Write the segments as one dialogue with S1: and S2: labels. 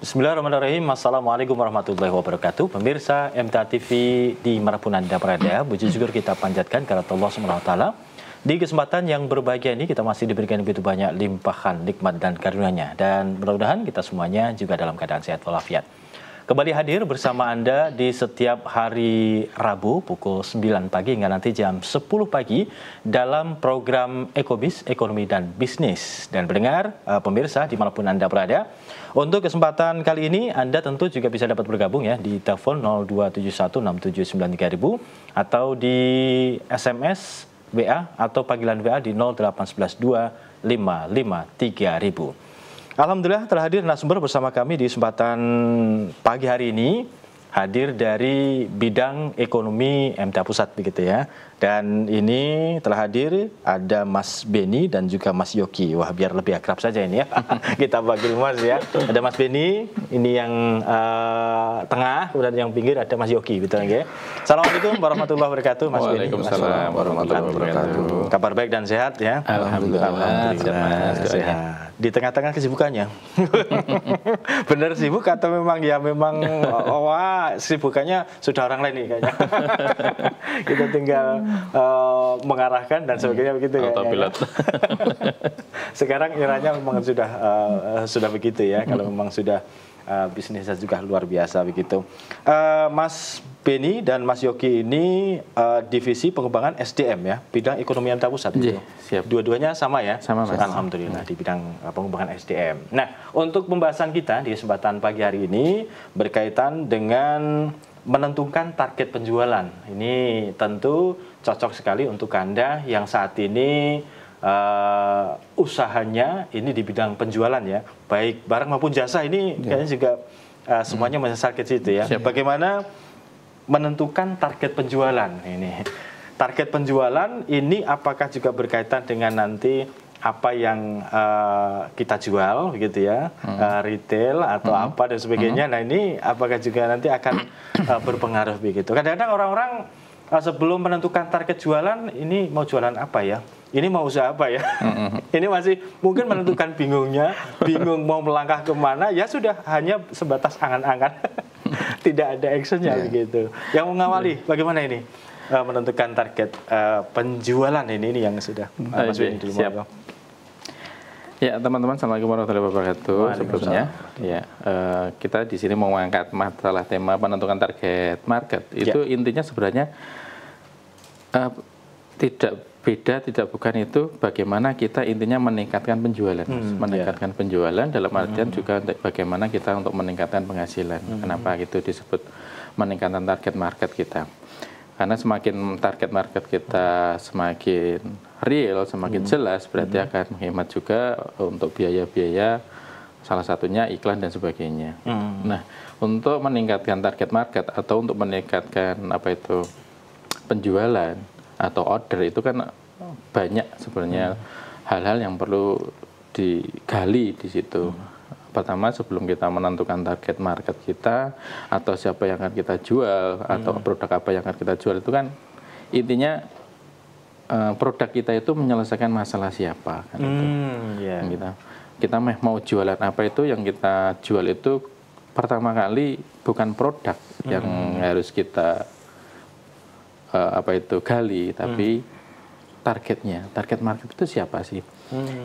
S1: Bismillahirrahmanirrahim. Assalamualaikum warahmatullahi wabarakatuh. Pemirsa MTA TV di manapun Anda berada, puji syukur kita panjatkan kepada Allah SWT. Di kesempatan yang berbahagia ini kita masih diberikan begitu banyak limpahan nikmat dan karunia-Nya, dan mudah-mudahan kita semuanya juga dalam keadaan sehat walafiat. Kembali hadir bersama Anda di setiap hari Rabu pukul 9 pagi hingga nanti jam 10 pagi dalam program Ekobis, Ekonomi dan Bisnis. Dan pendengar, pemirsa dimanapun Anda berada, untuk kesempatan kali ini Anda tentu juga bisa dapat bergabung ya di telepon 02716793.000 atau di SMS, WA atau panggilan WA di 08112553000. Alhamdulillah telah hadir narasumber bersama kami di kesempatan pagi hari ini, hadir dari bidang ekonomi MTA Pusat begitu ya. Dan ini telah hadir ada Mas Beni dan juga Mas Yoki. Wah, biar lebih akrab saja ini ya. Kita panggil Mas ya. Ada Mas Beni, ini yang tengah, kemudian yang pinggir ada Mas Yoki, betul ya. Assalamualaikum warahmatullahi wabarakatuh, Mas Beni.
S2: Waalaikumsalam warahmatullahi wabarakatuh.
S1: Kabar baik dan sehat ya?
S2: Alhamdulillah.
S1: Sehat. Di tengah-tengah kesibukannya. Benar sibuk atau memang wah, sibukannya sudah orang lain nih kayaknya. Kita tinggal mengarahkan dan sebagainya begitu ya.
S2: Autopilot.
S1: Sekarang eranya memang sudah begitu ya. Kalau memang sudah bisnisnya juga luar biasa begitu. Mas Beni dan Mas Yoki ini divisi pengembangan SDM ya, bidang ekonomi MTA Pusat.
S2: Siap.
S1: Dua-duanya sama ya?
S2: Sama, Mas.
S1: Alhamdulillah di bidang pengembangan SDM. Nah, untuk pembahasan kita di kesempatan pagi hari ini berkaitan dengan menentukan target penjualan. Ini tentu cocok sekali untuk Anda yang saat ini usahanya ini di bidang penjualan ya, baik barang maupun jasa. Ini kayaknya juga semuanya menyasar ke situ ya.
S2: Siap.
S1: Bagaimana menentukan target penjualan ini? Target penjualan ini apakah juga berkaitan dengan nanti apa yang kita jual begitu ya, retail atau apa dan sebagainya. Nah, ini apakah juga nanti akan berpengaruh begitu. Kadang-kadang orang-orang sebelum menentukan target jualan, ini mau jualan apa ya, ini mau usaha apa ya. Ini masih mungkin menentukan bingung mau melangkah kemana, ya sudah hanya sebatas angan-angan. Tidak ada actionnya begitu. Yang mengawali bagaimana ini menentukan target penjualan ini yang sudah Mas Beni dulu.
S2: Siap. Ya, teman-teman, assalamualaikum warahmatullahi wabarakatuh. Sebelumnya, ya kita di sini mau mengangkat masalah tema penentukan target market. Itu intinya sebenarnya tidak bukan itu bagaimana kita intinya meningkatkan penjualan, meningkatkan penjualan dalam artian juga bagaimana kita untuk meningkatkan penghasilan. Kenapa gitu disebut meningkatkan target market kita? Karena semakin target market kita semakin real, semakin jelas, berarti akan menghemat juga untuk biaya-biaya, salah satunya iklan dan sebagainya. Nah, untuk meningkatkan target market atau untuk meningkatkan penjualan atau order, itu kan banyak sebenarnya hal-hal yang perlu digali di situ. Pertama, sebelum kita menentukan target market kita atau siapa yang akan kita jual atau produk apa yang akan kita jual, itu kan intinya produk kita itu menyelesaikan masalah siapa kan itu. Kita mau jualan apa, itu yang kita jual itu pertama kali bukan produk yang harus kita gali, tapi targetnya, target market itu siapa sih?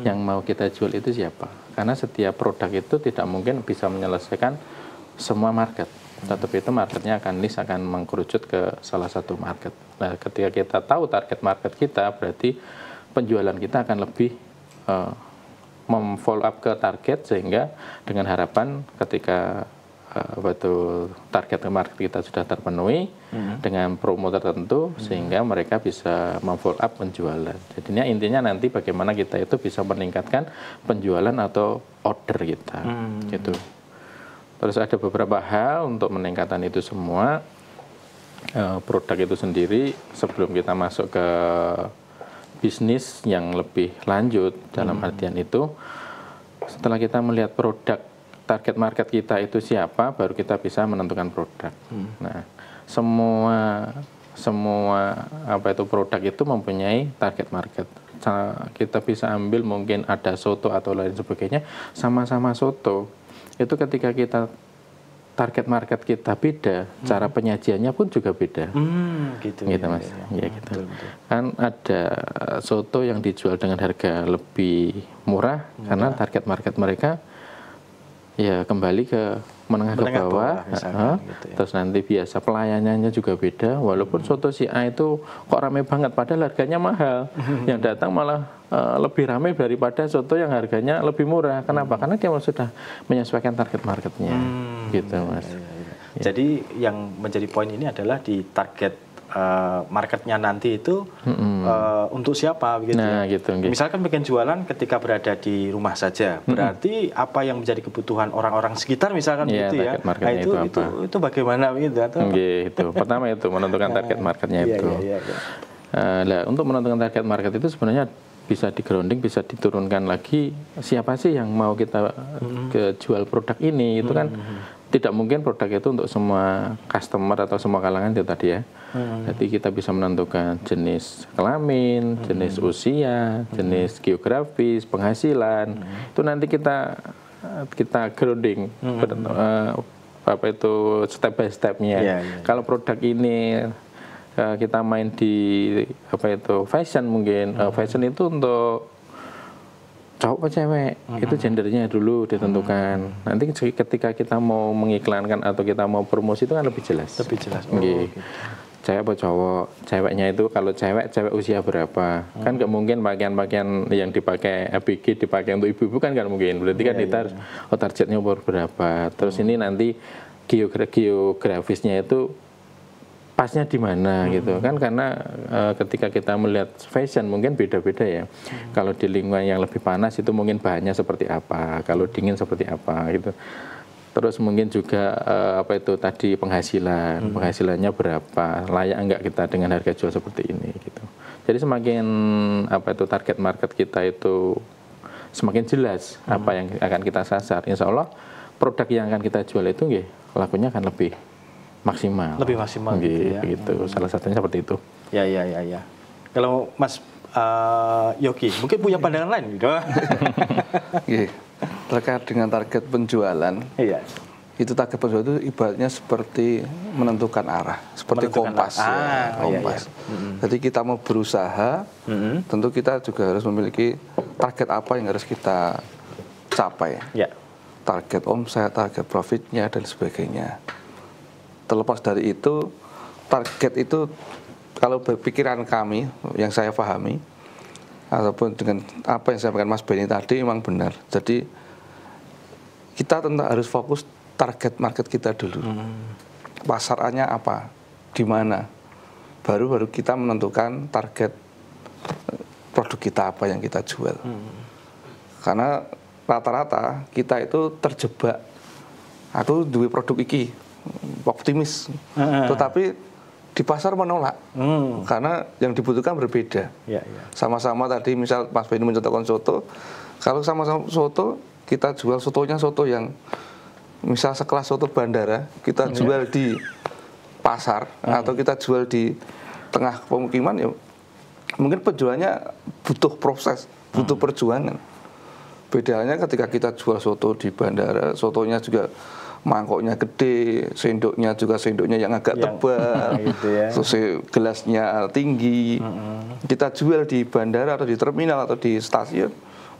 S2: Yang mau kita jual itu siapa? Karena setiap produk itu tidak mungkin bisa menyelesaikan semua market. Tetapi itu marketnya akan mengkerucut ke salah satu market. Nah, ketika kita tahu target market kita, berarti penjualan kita akan lebih memfollow up ke target, sehingga dengan harapan ketika target market kita sudah terpenuhi dengan promo tertentu, sehingga mereka bisa memfollow up penjualan. Jadinya intinya nanti bagaimana kita itu bisa meningkatkan penjualan atau order kita gitu. Terus ada beberapa hal untuk meningkatkan itu semua. Produk itu sendiri, sebelum kita masuk ke bisnis yang lebih lanjut dalam artian itu, setelah kita melihat produk target market kita itu siapa, baru kita bisa menentukan produk. Nah, semua produk itu mempunyai target market. Kita bisa ambil mungkin ada soto atau lain sebagainya, sama-sama soto. itu ketika kita target market kita beda, cara penyajiannya pun juga beda.
S1: Gitu
S2: Mas. Ya, gitu. Betul. Kan ada soto yang dijual dengan harga lebih murah karena target market mereka ya kembali ke menengah ke bawah, misalkan, gitu ya. Terus nanti biasa pelayanannya juga beda, walaupun soto si A itu kok ramai banget padahal harganya mahal, yang datang malah lebih ramai daripada soto yang harganya lebih murah. Kenapa? Karena dia sudah menyesuaikan target marketnya, gitu Mas.
S1: Ya. Jadi yang menjadi poin ini adalah di target marketnya nanti itu untuk siapa gitu ya.
S2: Gitu.
S1: Misalkan bikin jualan ketika berada di rumah saja, berarti apa yang menjadi kebutuhan orang-orang sekitar misalkan gitu ya. Nah, itu bagaimana gitu atau
S2: gitu. Pertama itu menentukan target marketnya itu. Nah, untuk menentukan target market itu sebenarnya bisa di grounding, bisa diturunkan lagi siapa sih yang mau kita jual produk ini. Itu kan tidak mungkin produk itu untuk semua customer atau semua kalangan itu tadi ya. Jadi kita bisa menentukan jenis kelamin, jenis usia, jenis geografis, penghasilan. Itu nanti kita grounding, apa itu step by stepnya. Kalau produk ini kita main di apa itu fashion mungkin, fashion itu untuk cowok atau cewek, itu gendernya dulu ditentukan. Nanti ketika kita mau mengiklankan atau kita mau promosi itu kan lebih jelas.
S1: Lebih jelas.
S2: Gitu. Cewek atau cowok, ceweknya itu kalau cewek usia berapa? Kan nggak mungkin pakaian-pakaian yang dipakai ABG dipakai untuk ibu-ibu kan nggak mungkin. Berarti kan kita harus targetnya umur berapa. Terus ini nanti geografisnya itu pasnya di mana gitu kan, karena ketika kita melihat fashion mungkin beda-beda ya. Kalau di lingkungan yang lebih panas itu mungkin bahannya seperti apa, kalau dingin seperti apa gitu. Terus mungkin juga apa itu tadi penghasilannya berapa, layak enggak kita dengan harga jual seperti ini gitu. Jadi semakin apa itu target market kita itu semakin jelas apa yang akan kita sasar, insya Allah produk yang akan kita jual itu lakunya akan lebih maksimal.
S1: Lebih maksimal
S2: gitu. Salah satunya seperti itu.
S1: Ya. Kalau Mas Yogi mungkin punya pandangan lain gitu.
S3: Terkait dengan target penjualan.
S1: Iya.
S3: Itu target penjualan itu ibaratnya seperti menentukan arah, seperti kompas. Kompas. Jadi kita mau berusaha, tentu kita juga harus memiliki target apa yang harus kita capai.
S1: Ya.
S3: Target omset, target profitnya dan sebagainya. Terlepas dari itu, target itu kalau berpikiran kami yang saya pahami ataupun dengan apa yang saya sampaikan Mas Benny tadi memang benar. Jadi kita tentu harus fokus target market kita dulu. Pasarannya apa, di mana. Baru kita menentukan target produk kita apa yang kita jual. Karena rata-rata kita itu terjebak. Aku duwe produk iki, optimis, tetapi di pasar menolak karena yang dibutuhkan berbeda. Sama-sama tadi misal Mas Benny mencontohkan soto, kalau sama-sama soto kita jual soto yang misal sekelas soto bandara kita jual di pasar atau kita jual di tengah pemukiman, ya mungkin penjualannya butuh proses, butuh perjuangan. Bedanya ketika kita jual soto di bandara, sotonya juga mangkoknya gede, sendoknya yang agak tebal,
S1: gitu ya.
S3: Terus gelasnya tinggi. Kita jual di bandara atau di terminal atau di stasiun,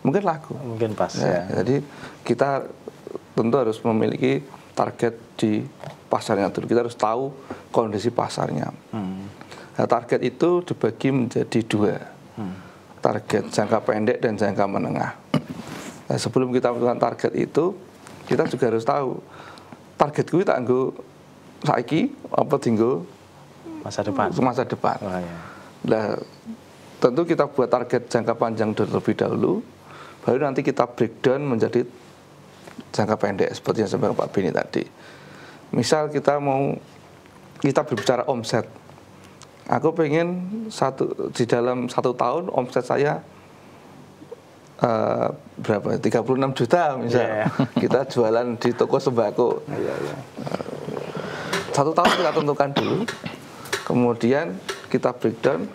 S3: mungkin laku.
S1: Mungkin pas ya.
S3: Jadi kita tentu harus memiliki target di pasarnya dulu. Kita harus tahu kondisi pasarnya. Nah, target itu dibagi menjadi dua. Target jangka pendek dan jangka menengah. Nah, sebelum kita menentukan target itu, kita juga harus tahu target gue tak nggo saiki apa tinggal masa depan. Nah, tentu kita buat target jangka panjang terlebih dahulu, baru nanti kita breakdown menjadi jangka pendek seperti yang disampaikan Pak Benny tadi. Misal kita berbicara omset, aku pengen di dalam 1 tahun omset saya berapa? 36 juta misal. Kita jualan di toko sembako. 1 tahun kita tentukan dulu. Kemudian kita breakdown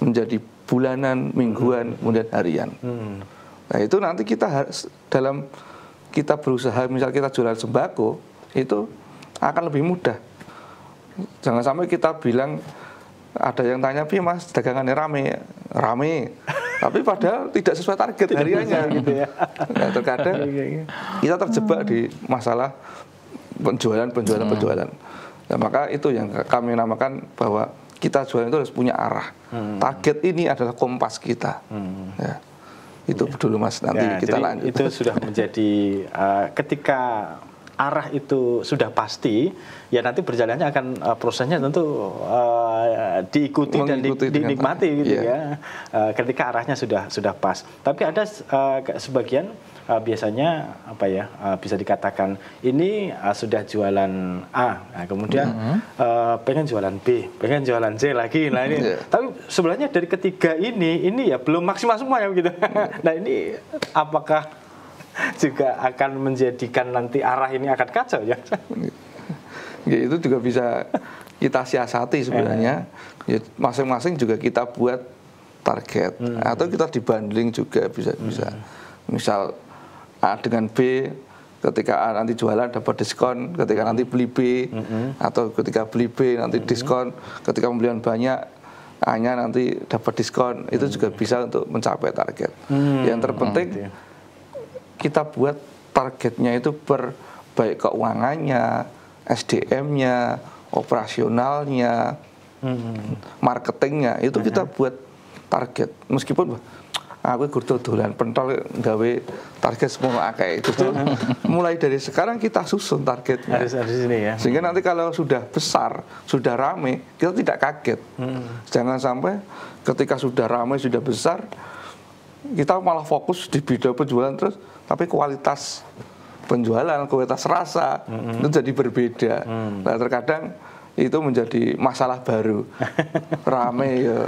S3: menjadi bulanan, mingguan, kemudian harian. Nah, itu nanti kita harus dalam kita berusaha, misal kita jualan sembako, itu akan lebih mudah. Jangan sampai kita bilang, ada yang tanya, "Pi Mas, dagangannya rame," tapi padahal tidak sesuai target hariannya gitu ya. Nah, terkadang kita terjebak di masalah penjualan. Nah, maka itu yang kami namakan bahwa kita jualan itu harus punya arah. Target ini adalah kompas kita. Ya. Itu dulu Mas, nanti kita lanjut.
S1: Itu sudah menjadi ketika arah itu sudah pasti, ya nanti berjalannya akan prosesnya tentu diikuti dan dinikmati gitu ya. Ketika arahnya sudah pas. Tapi ada sebagian biasanya bisa dikatakan ini sudah jualan A, nah, kemudian pengen jualan B, pengen jualan C lagi. Nah ini, tapi sebenarnya dari ketiga ini ya belum maksimal semua ya gitu. Nah ini apakah juga akan menjadikan nanti arah ini akan kacau ya?
S3: Ya itu juga bisa kita siasati sebenarnya. Ya, masing-masing juga kita buat target atau kita dibundling juga bisa. Misal A dengan B, ketika A nanti jualan dapat diskon, ketika nanti beli B, atau ketika beli B nanti diskon, ketika pembelian banyak A-nya nanti dapat diskon. Itu juga bisa untuk mencapai target. Yang terpenting kita buat targetnya itu baik keuangannya, SDM-nya, operasionalnya, marketingnya, itu kita buat target. Meskipun aku kudu dolan pentol gawe target semua akeh itu tuh mulai dari sekarang kita susun targetnya.
S1: Harus ini ya.
S3: Sehingga nanti kalau sudah besar, sudah rame, kita tidak kaget. Jangan sampai ketika sudah ramai, sudah besar, kita malah fokus di bidang penjualan terus, tapi kualitas penjualan, kualitas rasa itu jadi berbeda. Nah, terkadang itu menjadi masalah baru. Rame ya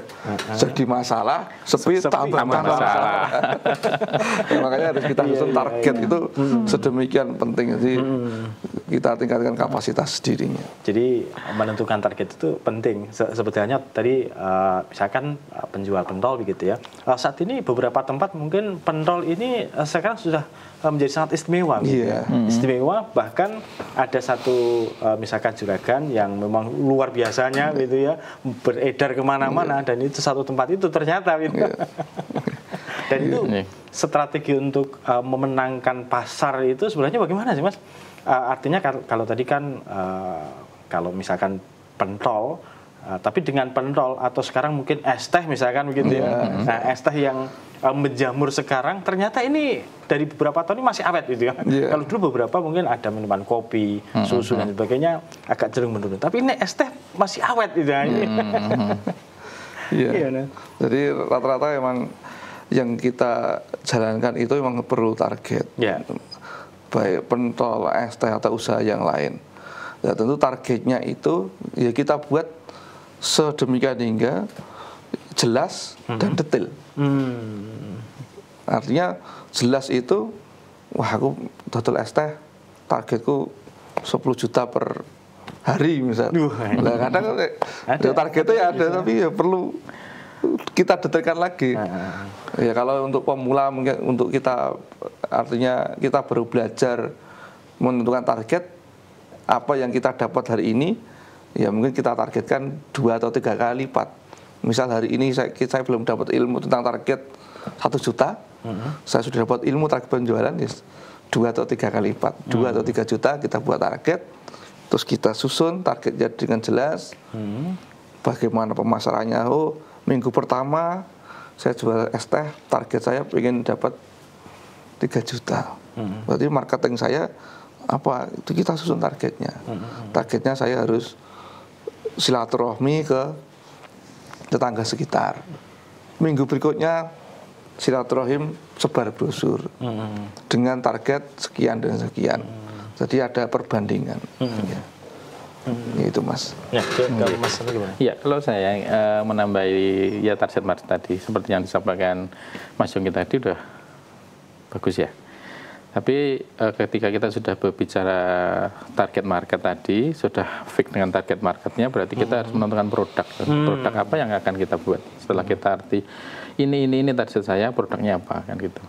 S3: jadi masalah, sepi tambah masalah. Ya, makanya harus kita susun target itu sedemikian penting. Jadi kita tingkatkan kapasitas dirinya.
S1: Jadi menentukan target itu penting. Sebetulnya tadi misalkan penjual pentol begitu ya. Saat ini beberapa tempat mungkin pentol ini sekarang sudah menjadi sangat istimewa gitu ya. Istimewa, bahkan ada satu misalkan juragan yang memang luar biasanya gitu ya, beredar kemana-mana dan itu satu tempat itu ternyata gitu. Dan itu strategi untuk memenangkan pasar itu sebenarnya bagaimana sih Mas? Artinya kalau tadi kan kalau misalkan pentol, tapi dengan pentol atau sekarang mungkin es teh misalkan begitu ya. Nah, es teh yang menjamur sekarang ternyata ini dari beberapa tahun ini masih awet gitu ya. Kalau dulu beberapa mungkin ada minuman kopi, susu dan sebagainya agak cenderung menurun. Tapi ini es teh masih awet gitu ya.
S3: Jadi rata-rata emang yang kita jalankan itu memang perlu target. Baik pentol, es teh atau usaha yang lain. Ya tentu targetnya itu ya kita buat sedemikian hingga jelas dan detail. Artinya jelas itu, wah aku dodol es teh targetku 10 juta per hari misalnya. Nah, kadang targetnya ya ada, tapi ya perlu kita detailkan lagi. Ya kalau untuk pemula mungkin untuk kita, artinya kita baru belajar menentukan target apa yang kita dapat hari ini, ya mungkin kita targetkan 2 atau 3 kali lipat. Misal hari ini saya belum dapat ilmu tentang target 1 juta, saya sudah dapat ilmu target penjualan, ya 2 atau 3 kali lipat, 2 atau 3 juta kita buat target, terus kita susun targetnya dengan jelas, bagaimana pemasarannya. Oh, minggu pertama saya jual es teh, target saya ingin dapat 3 juta, berarti marketing saya apa, itu kita susun targetnya. Targetnya saya harus silaturahmi ke tetangga sekitar. Minggu berikutnya silaturahim sebar brosur dengan target sekian dan sekian. Jadi ada perbandingan. Itu Mas.
S2: Ya, kalau saya menambahi ya target market tadi seperti yang disampaikan Mas Yongki tadi udah bagus ya. Tapi ketika kita sudah berbicara target market tadi, sudah fix dengan target marketnya, berarti kita harus menentukan produk. Produk apa yang akan kita buat. Setelah kita arti ini target saya, produknya apa kan gitu.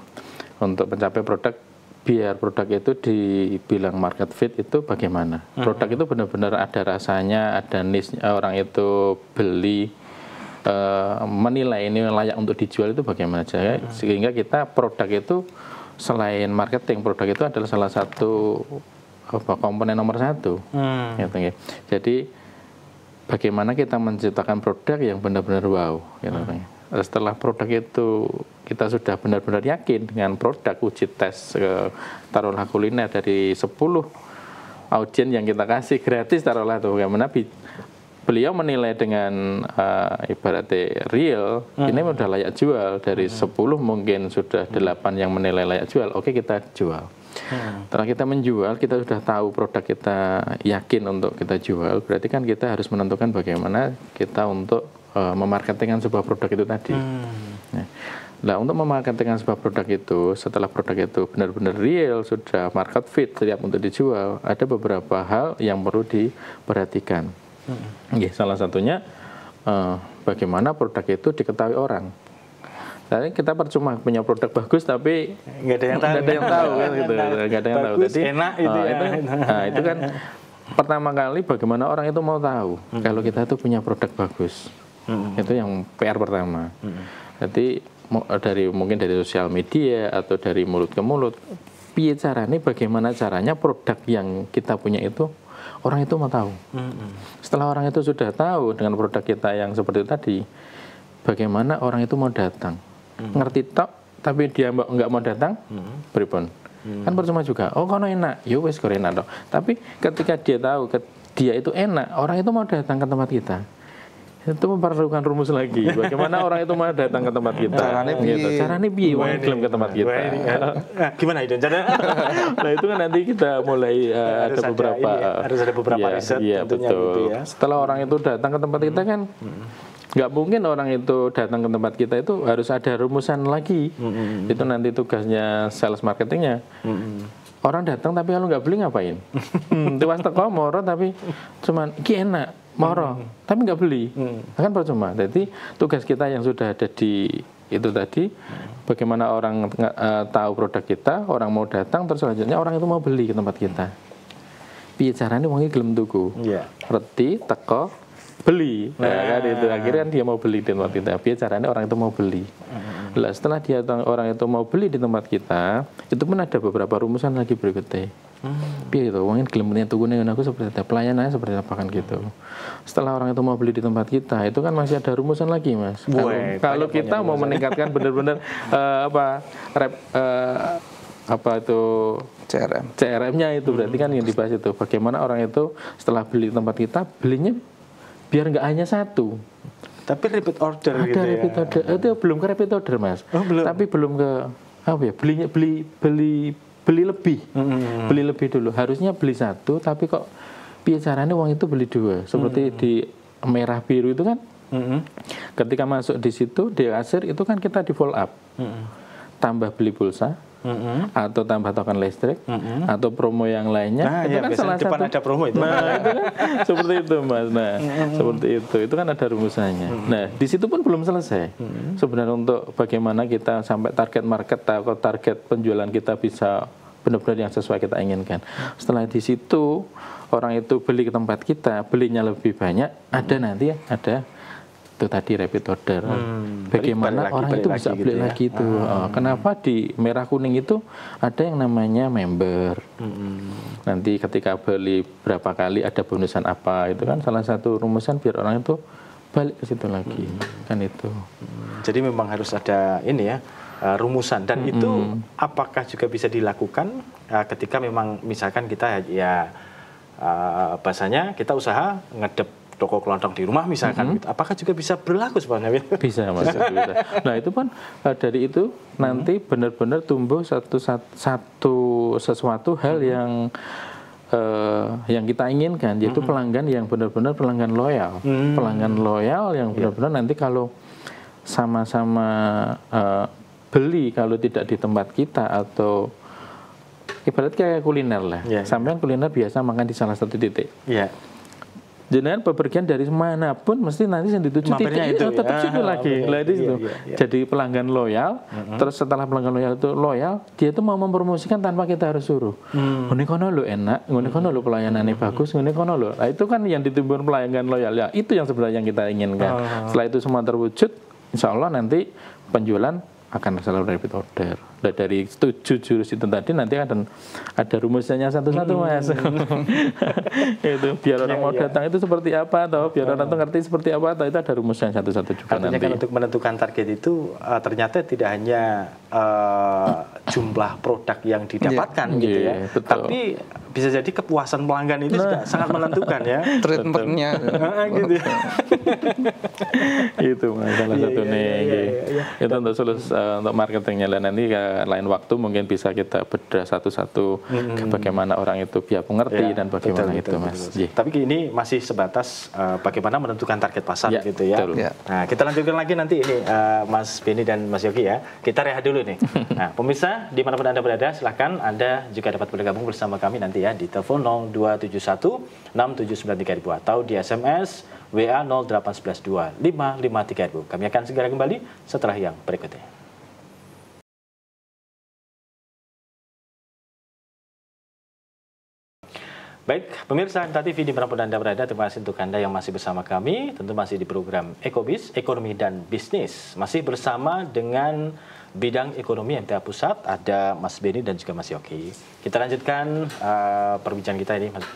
S2: Untuk mencapai produk biar produk itu dibilang market fit itu bagaimana? Produk itu benar-benar ada rasanya, ada niche, orang itu beli, menilai ini layak untuk dijual itu bagaimana saja. Sehingga kita produk itu selain marketing, produk itu adalah salah satu komponen nomor 1. Gitu, ya. Jadi bagaimana kita menciptakan produk yang benar-benar wow. Gitu, setelah produk itu kita sudah benar-benar yakin dengan produk, uji tes taruhlah kuliner dari 10 audien yang kita kasih gratis, taruhlah itu bagaimana beliau menilai dengan ibaratnya real, ini sudah layak jual. Dari 10 mungkin sudah 8 yang menilai layak jual, oke kita jual. Setelah kita menjual, kita sudah tahu produk kita yakin untuk kita jual, berarti kan kita harus menentukan bagaimana kita untuk memarketingkan sebuah produk itu tadi. Nah, untuk memarketingkan sebuah produk itu, setelah produk itu benar-benar real, sudah market fit, siap untuk dijual, ada beberapa hal yang perlu diperhatikan. Salah satunya bagaimana produk itu diketahui orang. Jadi kita percuma punya produk bagus tapi
S1: nggak ada yang tahu,
S2: nggak ada yang tahu kan gitu, nggak ada yang tahu.
S1: Bagus,
S2: Jadi
S1: enak itu ya.
S2: Itu kan pertama kali bagaimana orang itu mau tahu kalau kita itu punya produk bagus. Itu yang PR pertama. Jadi mungkin dari sosial media atau dari mulut ke mulut, bagaimana caranya produk yang kita punya itu orang itu mau tahu. Setelah orang itu sudah tahu dengan produk kita yang seperti itu tadi, bagaimana orang itu mau datang. Ngerti tok tapi dia nggak mau datang, pripun? Kan percuma juga. Oh kono enak, yo wes kok enak tok. Tapi ketika dia tahu dia itu enak, orang itu mau datang ke tempat kita. Itu memperlukan rumus lagi. Bagaimana orang itu mau datang ke tempat kita? Caranya piye wong gelem ke tempat kita?
S1: Gimana itu caranya?
S2: Nah, itu kan nanti kita mulai
S1: harus ada beberapa riset.
S2: Iya, betul. Gitu ya. Setelah orang itu datang ke tempat kita kan nggak mungkin orang itu datang ke tempat kita itu harus ada rumusan lagi. Itu nanti tugasnya sales marketingnya. Orang datang tapi kalau nggak beli ngapain? Tiwas teko moro tapi cuman iki enak moro tapi nggak beli, kan percuma. Jadi tugas kita yang sudah ada di itu tadi, bagaimana orang tahu produk kita, orang mau datang, terus selanjutnya orang itu mau beli ke tempat kita. Piye carane wong iki gelem tuku? Reti teko beli, kan itu akhirnya kan dia mau beli di tempat kita. Piye carane orang itu mau beli? Lah setelah orang itu mau beli di tempat kita, itu pun ada beberapa rumusan lagi berikutnya. Piye itu, wong gelem punya tukune aku seperti apa, pelayanannya seperti apa kan gitu. Setelah orang itu mau beli di tempat kita, itu kan masih ada rumusan lagi, Mas. Kalau kita mau meningkatkan benar-benar CRM-nya itu berarti kan yang dibahas itu. Bagaimana orang itu setelah beli di tempat kita, belinya biar nggak hanya satu.
S1: Tapi repeat order
S2: ada
S1: gitu ya.
S2: Repeat order. Itu belum ke repeat order, Mas.
S1: Belum.
S2: Tapi belum ke beli lebih. Beli lebih dulu. Harusnya beli satu, tapi kok piye caranya uang itu beli dua. Seperti di merah biru itu kan. Ketika masuk di situ di kasir itu kan kita di follow up. Tambah beli pulsa. Atau tambah token listrik atau promo yang lainnya.
S1: Nah,
S2: itu
S1: ya,
S2: kan salah
S1: depan
S2: satu
S1: ada promo itu.
S2: Nah, itu kan seperti itu, Mas. Nah, seperti itu kan ada rumusannya. Nah, di situ pun belum selesai. Sebenarnya untuk bagaimana kita sampai target market atau target penjualan kita bisa benar-benar yang sesuai kita inginkan. Setelah di situ orang itu beli ke tempat kita, belinya lebih banyak, ada nanti ada itu tadi repeat order. Bagaimana orang itu bisa beli lagi itu? Kenapa di merah kuning itu ada yang namanya member? Nanti ketika beli berapa kali ada bonusan apa? Itu kan salah satu rumusan biar orang itu balik ke situ lagi. Kan itu.
S1: Jadi memang harus ada ini ya rumusan dan itu apakah juga bisa dilakukan ketika memang misalkan kita ya bahasanya kita usaha ngedep toko kelontong di rumah misalkan gitu. Apakah juga bisa berlaku sebenarnya?
S2: Bisa, Mas. Bisa. Nah, itu kan dari itu nanti benar-benar tumbuh sesuatu hal yang kita inginkan, yaitu pelanggan yang benar-benar pelanggan loyal. Pelanggan loyal yang benar-benar nanti kalau sama-sama beli kalau tidak di tempat kita atau ibarat kayak kuliner lah. Sampean kuliner biasa makan di salah satu titik. jenengan bepergian dari manapun mesti nanti yang dituju
S1: Mampirnya
S2: titik
S1: itu,
S2: tetap
S1: ya.
S2: situ lagi.
S1: Oke.
S2: Lah di situ.
S1: Iya.
S2: Jadi pelanggan loyal, terus setelah pelanggan loyal itu loyal, dia itu mau mempromosikan tanpa kita harus suruh. Ngene kono lho enak, ngene kono lho pelayanannya bagus, ngene kono lho. Nah, itu kan yang ditimbun pelanggan loyal ya. Itu yang sebenarnya yang kita inginkan. Setelah itu semua terwujud, insya Allah nanti penjualan akan selalu repeat order. Dan dari 7 jurus itu tadi nanti ada rumusnya satu-satu Mas. Itu biar orang mau datang itu seperti apa atau biar orang tuh ngerti seperti apa atau itu ada rumusnya satu-satu juga.
S1: Artinya
S2: nanti.
S1: kan untuk menentukan target itu ternyata tidak hanya jumlah produk yang didapatkan gitu ya,
S2: betul.
S1: tapi bisa jadi kepuasan pelanggan itu juga sangat menentukan ya.
S3: Treatmentnya
S1: Gitu.
S2: Itu Mas, salah satu nih. Itu untuk untuk marketingnya lah nanti lain waktu mungkin bisa kita bedah satu-satu bagaimana orang itu biar mengerti dan bagaimana itu Mas.
S1: Tapi ini masih sebatas bagaimana menentukan target pasar gitu ya.
S2: Betul.
S1: Nah, kita lanjutkan lagi nanti ini Mas Beni dan Mas Yogi ya. Kita rehat dulu nih. Nah, pemirsa dimanapun Anda berada, silahkan Anda juga dapat bergabung bersama kami nanti ya di telepon 0271 6793000 atau di SMS WA 08112 5533000. Kami akan segera kembali setelah yang berikutnya. Baik, pemirsa Anta TV dimanapun Anda berada, terima kasih untuk Anda yang masih bersama kami. Tentu masih di program Ekobis, Ekonomi dan Bisnis. Masih bersama dengan bidang ekonomi MTA Pusat, ada Mas Beni dan juga Mas Yogi. Kita lanjutkan perbincangan kita ini, Mas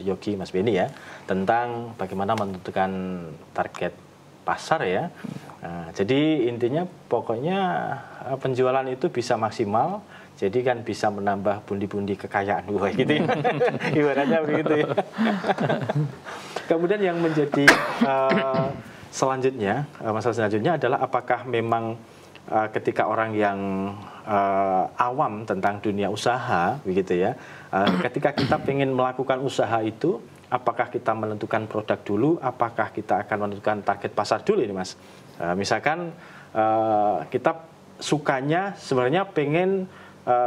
S1: Yogi, Mas Beni ya, tentang bagaimana menentukan target pasar ya. Jadi intinya pokoknya penjualan itu bisa maksimal. Jadi kan bisa menambah pundi-pundi kekayaan gue gitu ya. Ibaratnya begitu ya. Kemudian yang menjadi selanjutnya, masalah selanjutnya adalah apakah memang ketika orang yang awam tentang dunia usaha begitu ya, ketika kita ingin melakukan usaha itu, apakah kita menentukan produk dulu, apakah kita akan menentukan target pasar dulu ini Mas. Misalkan kita sukanya sebenarnya pengen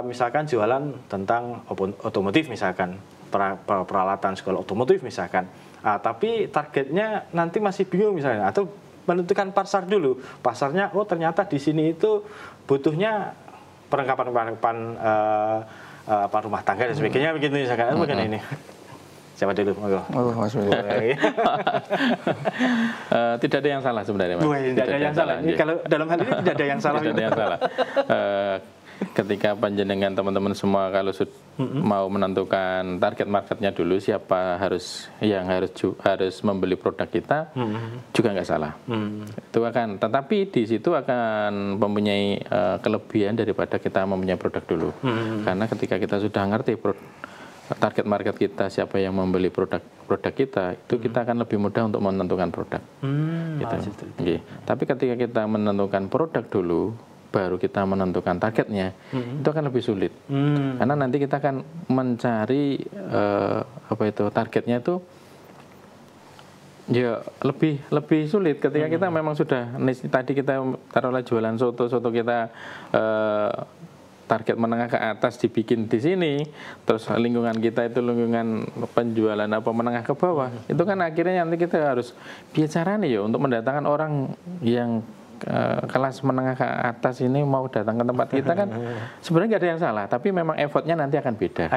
S1: misalkan jualan tentang otomotif misalkan, peralatan sekolah otomotif misalkan, tapi targetnya nanti masih bingung misalnya, atau menentukan pasar dulu, pasarnya ternyata di sini itu butuhnya perlengkapan rumah tangga dan sebagainya begitu misalkan, bagaimana ini? Siapa dulu?
S3: Mas
S2: tidak ada yang salah sebenarnya Mas.
S1: Tidak ada yang salah. Ini kalau dalam hal ini tidak ada yang salah.
S2: Tidak ada yang salah. Ketika panjenengan teman-teman semua kalau mau menentukan target marketnya dulu, siapa yang harus membeli produk kita, juga nggak salah. Itu akan, tetapi di situ akan mempunyai kelebihan daripada kita mempunyai produk dulu. Karena ketika kita sudah ngerti target market kita, siapa yang membeli produk kita, itu kita akan lebih mudah untuk menentukan produk. Gitu. Tapi ketika kita menentukan produk dulu, baru kita menentukan targetnya, itu akan lebih sulit. Karena nanti kita akan mencari targetnya itu ya lebih sulit ketika kita memang sudah tadi kita taruhlah jualan soto kita target menengah ke atas dibikin di sini, terus lingkungan kita itu lingkungan penjualan menengah ke bawah, itu kan akhirnya nanti kita harus bicara nih ya untuk mendatangkan orang yang kelas menengah ke atas ini mau datang ke tempat kita kan sebenarnya nggak ada yang salah, tapi memang effortnya nanti akan beda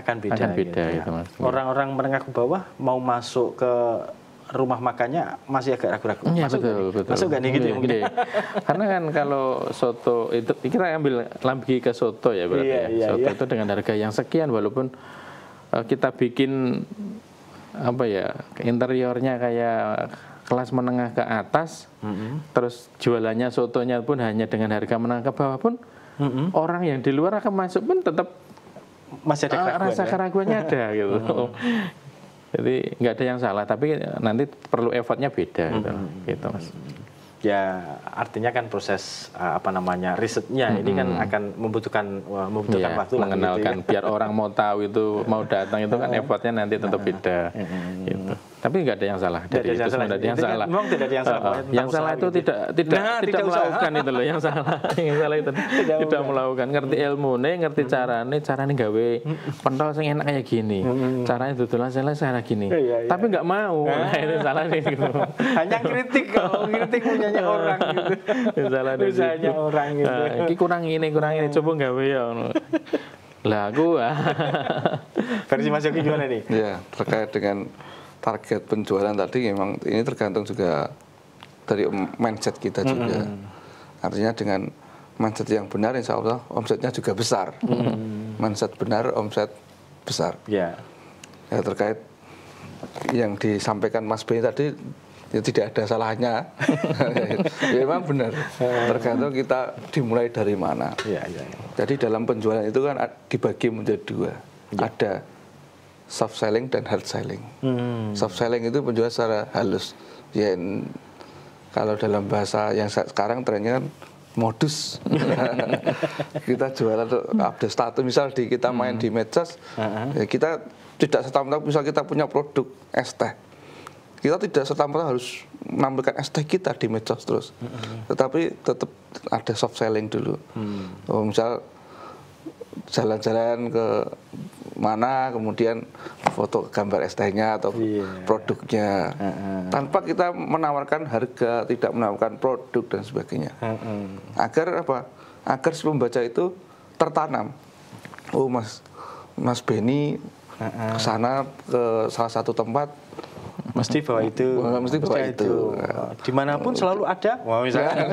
S2: gitu, gitu, Mas. Orang-orang
S1: menengah ke bawah mau masuk ke rumah makannya masih agak ragu-ragu.
S2: Ya, betul.
S1: Masuk nggak nih gitu mungkin.
S2: Karena kan kalau soto itu kita ambil lagi ke soto ya berarti soto itu dengan harga yang sekian, walaupun kita bikin interiornya kayak kelas menengah ke atas, terus jualannya sotonya pun hanya dengan harga menengah ke bawah pun, orang yang di luar akan masuk pun tetap
S1: masih ada keraguan,
S2: rasa keraguannya ada gitu. Jadi nggak ada yang salah, tapi nanti perlu effortnya beda gitu Mas.
S1: Ya artinya kan proses risetnya ini kan akan membutuhkan waktu
S2: mengenalkan
S1: gitu ya.
S2: Biar orang mau tahu itu mau datang itu kan effortnya nanti tetap beda gitu. Tapi nggak ada yang salah dari itu, tidak ada yang salah.
S1: Memang tidak ada yang salah.
S2: Yang salah itu tidak melakukan itu loh, yang salah. Yang salah itu tidak melakukan, ngerti ilmu, ngerti carane gawe pentol sing enak kayak gini. Caranya dodolan cara gini. Tapi nggak mau. Nah, itu salah nih gitu.
S1: Hanya kritik, kalau kritik punyanya orang gitu.
S2: Salah dari
S1: orang gitu.
S2: Ini kurang ini, coba gawe ya. Lah aku
S1: versi Mas Yogi gimana nih?
S3: Ya, terkait dengan target penjualan tadi memang ini tergantung juga dari mindset kita juga. Artinya dengan mindset yang benar insya Allah omsetnya juga besar. Mindset benar, omset besar. Ya, terkait yang disampaikan Mas Beni tadi ya tidak ada salahnya. Ya, memang benar. Tergantung kita dimulai dari mana. Jadi dalam penjualan itu kan dibagi menjadi dua. Ada soft selling dan hard selling. Soft selling itu penjualan secara halus. Ya, kalau dalam bahasa yang sekarang trennya kan modus. Kita jualan untuk update status, misal kita main di medsos, ya kita tidak serta-merta misal kita punya produk es teh. Kita tidak serta-merta harus menampilkan es teh kita di medsos terus. Tetapi tetap ada soft selling dulu. Misal jalan-jalan ke mana, kemudian foto gambar es tehnya atau produknya, tanpa kita menawarkan harga, tidak menawarkan produk dan sebagainya. Agar apa? Agar si pembaca itu tertanam. Oh, Mas Beni ke sana, ke salah satu tempat,
S1: mesti bawa itu, dimanapun selalu ada. Wah, misalnya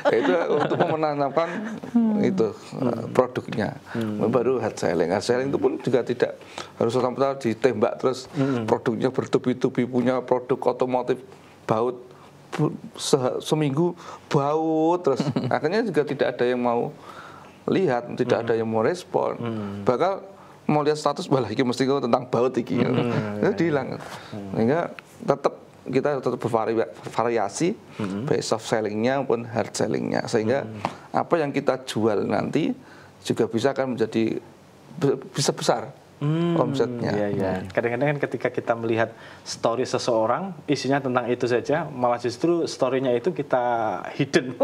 S3: itu untuk menanamkan itu produknya. Baru hard selling. Hard selling itu pun juga tidak harus sampai ditembak terus produknya bertubi-tubi, punya produk otomotif baut seminggu baut terus. Akhirnya juga tidak ada yang mau lihat, tidak ada yang mau respon. Bakal mau lihat status balah iki mesti tentang baut iki. Itu dihilang. Sehingga kita tetap bervariasi baik soft sellingnya maupun hard sellingnya, sehingga apa yang kita jual nanti juga bisa akan menjadi bisa besar omsetnya.
S1: Kadang-kadang kan ketika kita melihat story seseorang isinya tentang itu saja, malah justru story-nya itu kita hidden.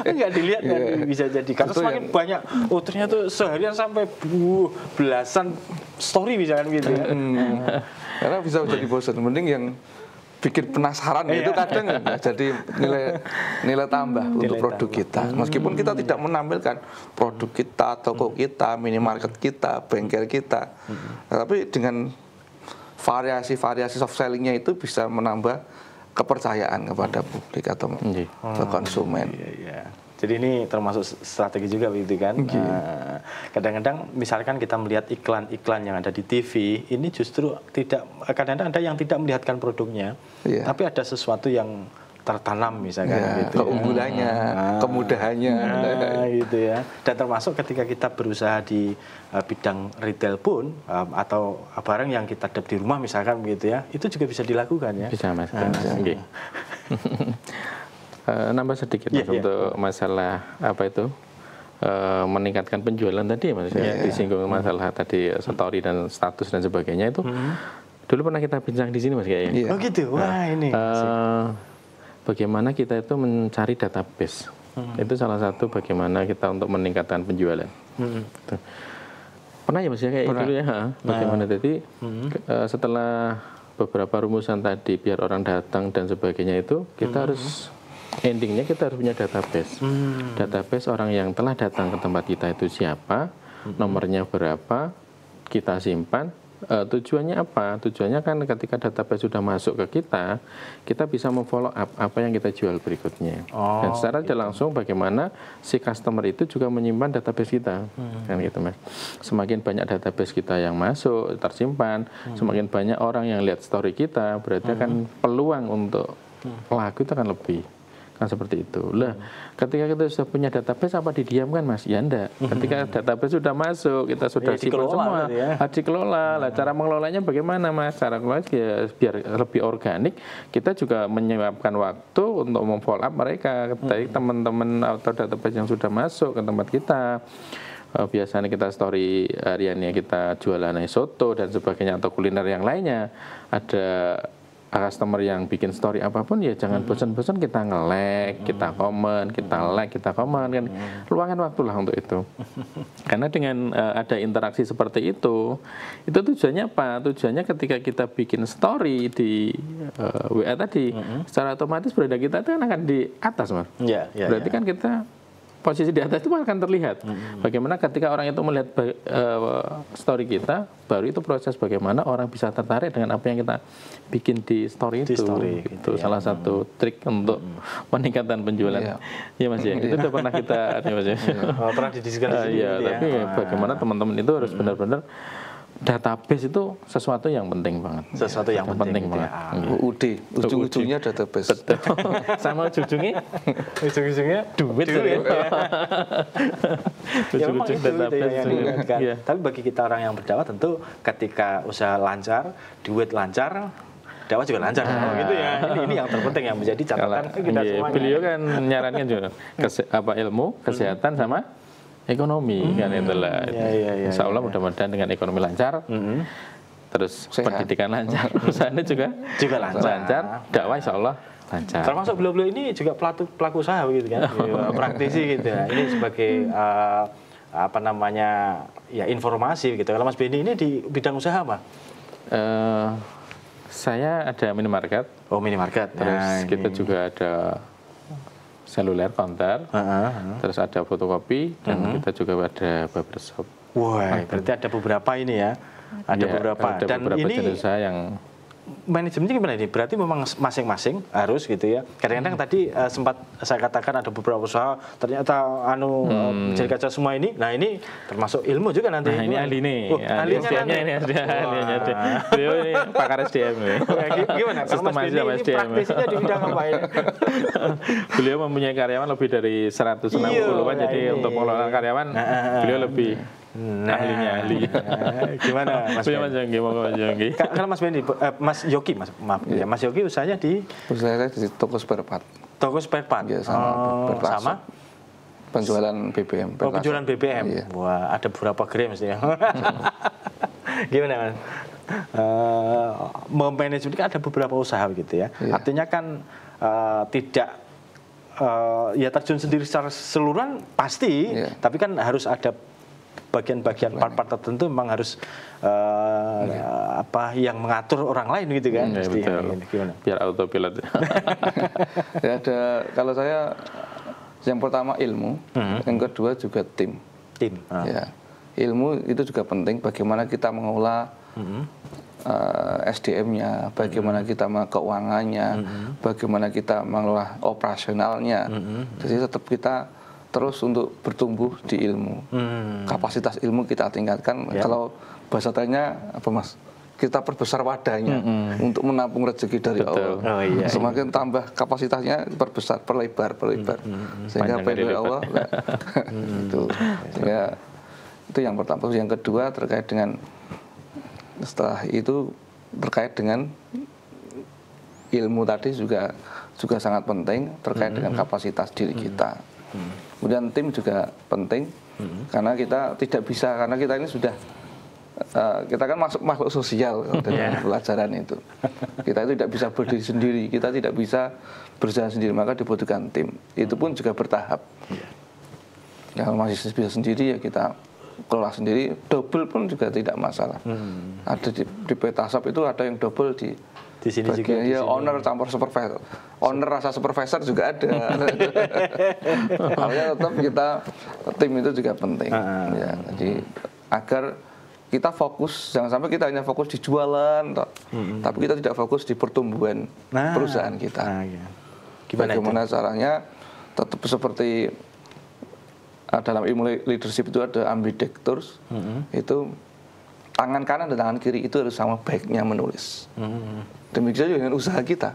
S1: Nggak dilihat kan bisa jadi. Karena semakin banyak, ternyata seharian sampai belasan story misalkan gitu ya.
S3: Karena bisa jadi bosan. Mending yang bikin penasaran itu kadang jadi nilai tambah untuk produk kita. Meskipun kita tidak menampilkan produk kita, toko kita, minimarket kita, bengkel kita, tapi dengan variasi soft sellingnya itu bisa menambah kepercayaan kepada publik atau konsumen.
S1: Jadi ini termasuk strategi juga begitu kan. Kadang-kadang misalkan kita melihat iklan-iklan yang ada di TV, ini justru tidak, kadang-kadang ada yang tidak melihatkan produknya, tapi ada sesuatu yang tertanam misalkan gitu.
S3: Keunggulannya, kemudahannya
S1: gitu ya. Dan termasuk ketika kita berusaha di bidang retail pun atau barang yang kita dapat di rumah misalkan begitu ya, itu juga bisa dilakukan ya.
S2: Bisa Mas. Nambah sedikit Mas untuk masalah apa itu meningkatkan penjualan tadi Mas, disinggung masalah tadi story dan status dan sebagainya itu dulu pernah kita bincang di sini Mas kayaknya.
S1: Oh gitu. Wah ini.
S2: Bagaimana kita itu mencari database. Itu salah satu bagaimana kita untuk meningkatkan penjualan. Pernah ya Mas ya kayak dulu ya. Bagaimana tadi setelah beberapa rumusan tadi biar orang datang dan sebagainya itu kita harus endingnya kita harus punya database. Database orang yang telah datang ke tempat kita itu siapa, nomornya berapa, kita simpan. Tujuannya apa? Tujuannya kan ketika database sudah masuk ke kita bisa memfollow up apa yang kita jual berikutnya. Dan secara tidak langsung bagaimana si customer itu juga menyimpan database kita. Kan gitu Mas. Semakin banyak database kita yang masuk, tersimpan, semakin banyak orang yang lihat story kita, berarti akan peluang untuk laku itu akan lebih. Kan seperti itu. Lah, ketika kita sudah punya database apa didiamkan Mas? Ya enggak. Ketika database sudah masuk, kita sudah simpan semua, harus dikelola. Lah, cara mengelolanya bagaimana Mas? Cara mengelola ya biar lebih organik, kita juga menyiapkan waktu untuk memfollow up mereka dari teman-teman atau database yang sudah masuk ke tempat kita. biasanya kita story hariannya kita jualan soto dan sebagainya atau kuliner yang lainnya, ada customer yang bikin story apapun, ya jangan bosan-bosan kita nge-like, kita komen, kita like, kita komen kan. Luangkan waktulah untuk itu. Karena dengan ada interaksi seperti itu tujuannya apa? Tujuannya ketika kita bikin story di WA tadi, secara otomatis berada kita itu kan akan di atas, Mas. Berarti kan kita posisi di atas itu akan terlihat. Bagaimana ketika orang itu melihat story kita, baru itu proses bagaimana orang bisa tertarik dengan apa yang kita bikin di story itu. Itu salah satu trik untuk peningkatan penjualan. Iya Mas ya. Itu udah pernah kita Mas ya.
S1: Pernah didiskusikan di sini.
S2: Iya, tapi bagaimana teman-teman itu harus benar-benar database itu sesuatu yang penting banget.
S1: Sesuatu yang penting
S2: banget.
S3: Ujung-ujungnya database.
S2: Betul. Sama ujungnya duit.
S1: Ya memang itu ya. Tapi bagi kita orang yang berdakwah tentu ketika usaha lancar, duit lancar, dakwah juga lancar. Gitu ya. Ini yang terpenting yang menjadi catatan kita semuanya.
S2: Beliau kan nyarankan juga ilmu, kesehatan sama ekonomi kan itulah. Insya Allah mudah-mudahan dengan ekonomi lancar, terus pendidikan lancar, usahanya juga lancar, dakwah insya Allah lancar.
S1: Termasuk beliau-beliau ini juga pelaku usaha begitu kan, praktisi gitu ya. Ini sebagai informasi gitu. Kalau Mas Benny ini di bidang usaha apa?
S2: Saya ada minimarket.
S1: Oh, minimarket.
S2: Terus kita juga ada seluler counter, terus ada fotokopi, dan kita juga ada barbershop.
S1: Wah, berarti ada beberapa ini ya, ada beberapa
S2: ini jenis usaha yang
S1: manajemennya gimana ini? Berarti memang masing-masing harus gitu ya. Kadang-kadang tadi sempat saya katakan ada beberapa usaha ternyata jadi kacau semua ini. Nah ini termasuk ilmu juga nanti.
S2: Nah ini ahli nih.
S1: Ahlinya
S2: ini ada. Beliau ini pakar SDM nih.
S1: Gimana? Sistemasi sama SDM. Praktisinya di bidang apa ini?
S2: Beliau mempunyai karyawan lebih dari 160-an. Jadi untuk pengelolaan karyawan beliau lebih ahlinya.
S1: Gimana Mas Benny? Kalau Mas Benny, Mas Yogi, Mas Yogi usahanya di
S3: toko spare part.
S1: Toko spare part.
S3: Ya, sama penjualan BBM.
S1: Oh, penjualan BBM. Iya. Wah, ada beberapa gram mesti ya. Gimana Mas? Memanage kan ada beberapa usaha gitu ya. Iya. Artinya kan tidak ya terjun sendiri secara keseluruhan pasti, tapi kan harus ada bagian-bagian part-part tertentu memang harus yang mengatur orang lain gitu kan.
S2: Gimana? Biar autopilot.
S3: Ya ada, kalau saya yang pertama ilmu, yang kedua juga tim. Ya, ilmu itu juga penting. Bagaimana kita mengolah SDM-nya, bagaimana kita mengelola keuangannya, bagaimana kita mengelola operasionalnya. Jadi tetap kita terus untuk bertumbuh di ilmu. Kapasitas ilmu kita tingkatkan. Kalau bahasa tanya apa Mas? Kita perbesar wadahnya untuk menampung rezeki dari Allah. Semakin tambah kapasitasnya perbesar, perlebar. Sehingga apa dari Allah itu. Sehingga itu yang pertama. Terus yang kedua terkait dengan setelah itu terkait dengan ilmu tadi juga sangat penting terkait dengan kapasitas diri kita. Kemudian tim juga penting karena kita tidak bisa, karena kita ini sudah kita kan makhluk sosial dalam pelajaran itu. Kita itu tidak bisa berdiri sendiri, kita tidak bisa berjalan sendiri, maka dibutuhkan tim. Itu pun juga bertahap. Kalau masih bisa sendiri ya kita kelola sendiri, double pun juga tidak masalah. Ada di Petasop itu ada yang double di
S1: sini juga.
S3: Ya owner campur supervisor. Owner rasa supervisor juga ada. Makanya tetap kita tim itu juga penting. Ya, jadi agar kita fokus, jangan sampai kita hanya fokus di jualan, tapi kita tidak fokus di pertumbuhan perusahaan kita. Bagaimana caranya tetap seperti dalam ilmu leadership itu ada ambidextrous, itu tangan kanan dan tangan kiri itu harus sama baiknya menulis. Demikian juga dengan usaha kita.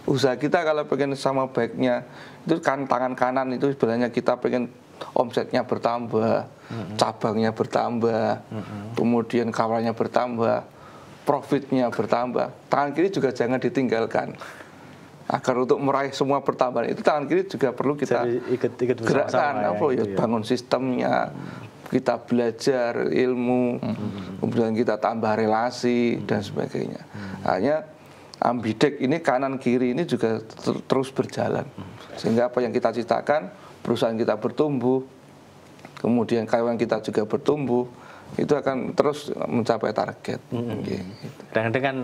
S3: Usaha kita kalau pengen sama baiknya, itu kan tangan kanan itu sebenarnya kita pengen omsetnya bertambah, cabangnya bertambah, kemudian kawannya bertambah, profitnya bertambah. Tangan kiri juga jangan ditinggalkan. Agar untuk meraih semua pertambahan itu tangan kiri juga perlu kita
S1: ikut
S3: gerakkan, bangun sistemnya, kita belajar ilmu, kemudian kita tambah relasi dan sebagainya. Hanya ambidek ini kanan kiri ini juga terus berjalan, sehingga apa yang kita ciptakan, perusahaan kita bertumbuh, kemudian karyawan kita juga bertumbuh, itu akan terus mencapai target.
S1: Dan dengan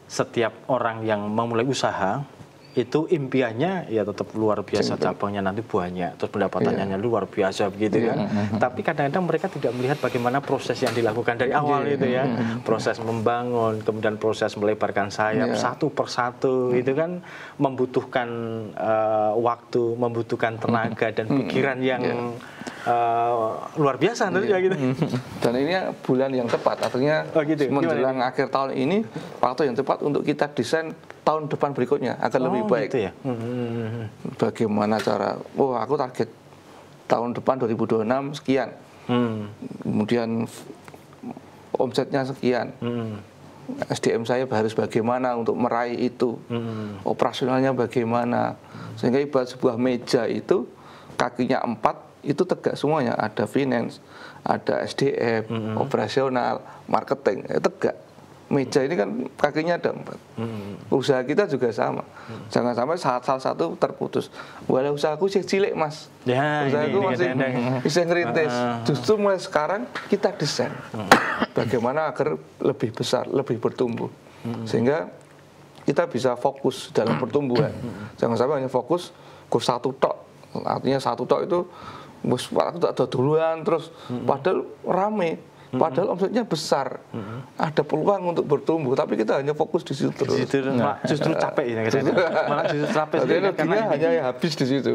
S1: setiap orang yang memulai usaha itu impiannya ya tetap luar biasa, cabangnya nanti banyak, terus pendapatannya luar biasa begitu kan. Tapi kadang-kadang mereka tidak melihat bagaimana proses yang dilakukan dari awal itu ya, proses membangun, kemudian proses melebarkan sayap satu persatu itu kan membutuhkan waktu, membutuhkan tenaga dan pikiran yang luar biasa tentunya gitu.
S3: Dan ini bulan yang tepat, artinya menjelang akhir tahun ini waktu yang tepat untuk kita desain tahun depan berikutnya akan lebih baik.
S1: Gitu ya?
S3: Bagaimana cara? Aku target tahun depan 2026 sekian. Kemudian omsetnya sekian. SDM saya harus bagaimana untuk meraih itu. Operasionalnya bagaimana? Sehingga ibarat sebuah meja itu kakinya 4 itu tegak semuanya. Ada finance, ada SDM, operasional, marketing, tegak. Meja ini kan kakinya ada 4. Usaha kita juga sama. Jangan sampai salah satu terputus. Walau usahaku cilik mas, usahaku masih bisa ngerintis. Justru mulai sekarang kita desain bagaimana agar lebih besar, lebih bertumbuh, sehingga kita bisa fokus dalam pertumbuhan. Jangan sampai hanya fokus ke satu tok. Artinya satu tok itu aku tak ada duluan terus, padahal rame. Padahal omsetnya besar, ada peluang untuk bertumbuh, tapi kita hanya fokus di situ terus.
S1: Justru capek ya, malah justru capek.
S3: Karena hanya habis di situ.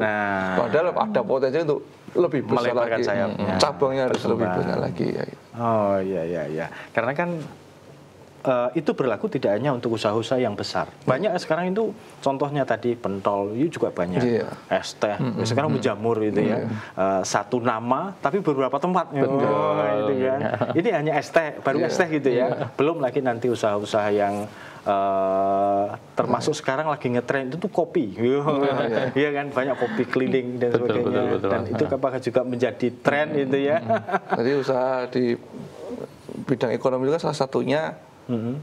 S3: Padahal ada potensi untuk lebih besar lagi. Cabangnya harus lebih banyak lagi.
S1: Oh iya. Karena kan itu berlaku tidak hanya untuk usaha-usaha yang besar. Banyak sekarang itu contohnya tadi pentol itu juga banyak. Es teh, sekarang menjamur itu ya. Satu nama tapi beberapa tempat. Itu kan. Ini hanya es teh, baru es teh gitu ya. Belum lagi nanti usaha-usaha yang termasuk sekarang lagi ngetren itu tuh kopi. Iya kan, banyak kopi keliling dan sebagainya. Dan itu apakah juga menjadi tren itu ya.
S3: Jadi usaha di bidang ekonomi juga salah satunya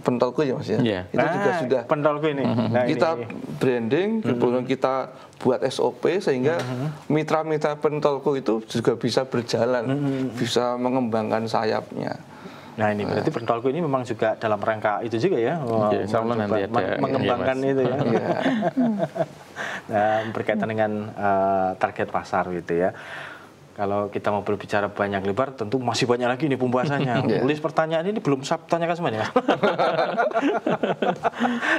S3: pentolku ya mas ya. Itu juga sudah
S1: pentolku ini.
S3: Kita branding, kemudian kita buat SOP sehingga mitra-mitra pentolku itu juga bisa berjalan, bisa mengembangkan sayapnya.
S1: Nah ini berarti pentolku ini memang juga dalam rangka itu juga ya, mengembangkan itu ya. Nah, berkaitan dengan target pasar gitu ya. Kalau kita mau berbicara banyak lebar, tentu masih banyak lagi nih pembahasannya. List pertanyaan ini belum saya tanyakan semuanya.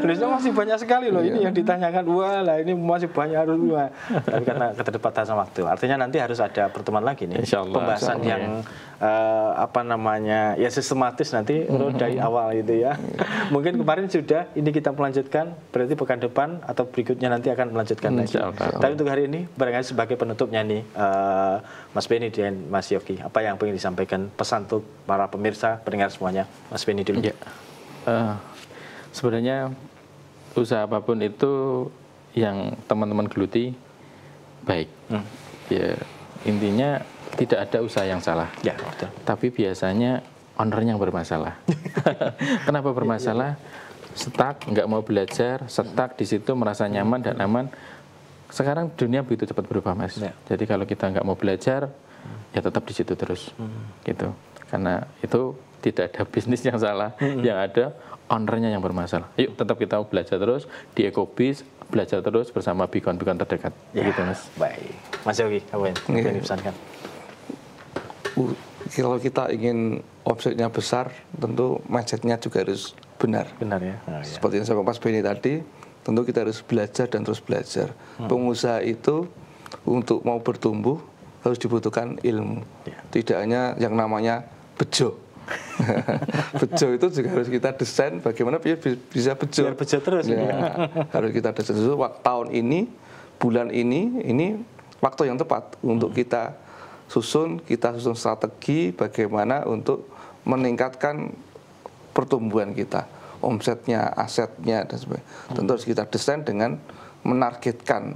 S1: Listnya masih banyak sekali loh. Ini yang ditanyakan, wah lah ini masih banyak harus. Tapi karena keterbatasan waktu, artinya nanti harus ada pertemuan lagi nih. Pembahasan yang ya sistematis nanti dari awal gitu ya. Mungkin kemarin sudah, ini kita melanjutkan. Berarti pekan depan atau berikutnya nanti akan melanjutkan lagi. Tapi untuk hari ini, barangkali sebagai penutupnya nih. Mas Benny dan Mas Yogi, apa yang ingin disampaikan pesan untuk para pemirsa, pendengar semuanya? Mas Benny dulu. Ya.
S2: Sebenarnya usaha apapun itu yang teman-teman geluti baik. Ya, intinya tidak ada usaha yang salah.
S1: Ya, betul.
S2: Tapi biasanya owner yang bermasalah. Kenapa bermasalah? Stuck, nggak mau belajar, stuck di situ merasa nyaman dan aman. Sekarang dunia begitu cepat berubah mas. Jadi kalau kita nggak mau belajar, ya tetap di situ terus, gitu. Karena itu tidak ada bisnis yang salah, yang ada ownernya yang bermasalah. Yuk tetap kita belajar terus di Ecobis, belajar terus bersama beacon-beacon terdekat. Begitu mas.
S1: Baik, Mas Yogi, apa yang dipesankan?
S3: Kalau kita ingin omsetnya besar, tentu mindsetnya juga harus benar.
S1: Benar ya.
S3: Seperti yang saya Mas Benny tadi. Tentu kita harus belajar dan terus belajar. Pengusaha itu untuk mau bertumbuh harus dibutuhkan ilmu. Tidak hanya yang namanya bejo. Bejo itu juga harus kita desain bagaimana biar bisa bejo.
S1: Biar bejo terus.
S3: Harus kita desain tahun ini, bulan ini waktu yang tepat untuk kita susun strategi bagaimana untuk meningkatkan pertumbuhan kita. Omsetnya, asetnya dan sebagainya. Tentu harus kita desain dengan menargetkan.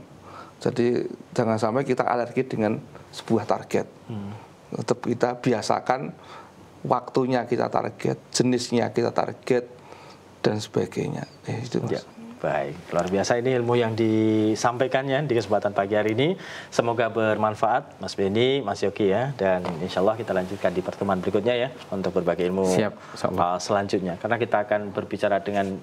S3: Jadi jangan sampai kita alergi dengan sebuah target. Tetap kita biasakan waktunya kita target, jenisnya kita target, dan sebagainya. Itu Mas.
S1: Ya. Baik, luar biasa ini ilmu yang disampaikannya di kesempatan pagi hari ini. Semoga bermanfaat, Mas Beni, Mas Yogi ya. Dan insya Allah kita lanjutkan di pertemuan berikutnya ya untuk berbagi ilmu selanjutnya. Karena kita akan berbicara dengan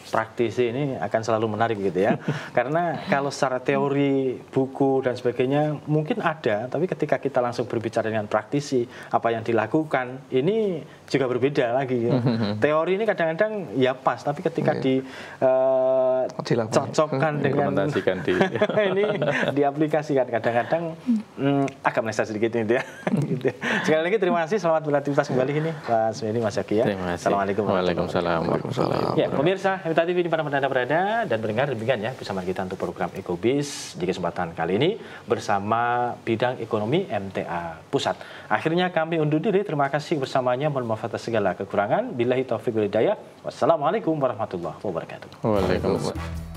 S1: praktisi ini akan selalu menarik gitu ya. Karena kalau secara teori, buku dan sebagainya mungkin ada, tapi ketika kita langsung berbicara dengan praktisi, apa yang dilakukan ini juga berbeda lagi. Ya. Teori ini kadang-kadang ya pas, tapi ketika cocokkan dengan ini diaplikasikan kadang-kadang agak meleset sedikit ini ya. Gitu. Sekali lagi terima kasih, selamat beraktivitas kembali ini Mas Beni, Mas Yogi ya. Assalamualaikum
S2: warahmatullahi wabarakatuh.
S1: Ya pemirsa, MTA TV di mana Anda berada dan mendengar, demikian ya bersama kita untuk program Ecobiz di kesempatan kali ini bersama bidang ekonomi MTA Pusat. Akhirnya kami undur diri, terima kasih bersamanya, mohon maaf atas segala kekurangan. Billahi taufiq wal hidayah. Wassalamualaikum warahmatullahi wabarakatuh.
S2: Waalaikumsalam.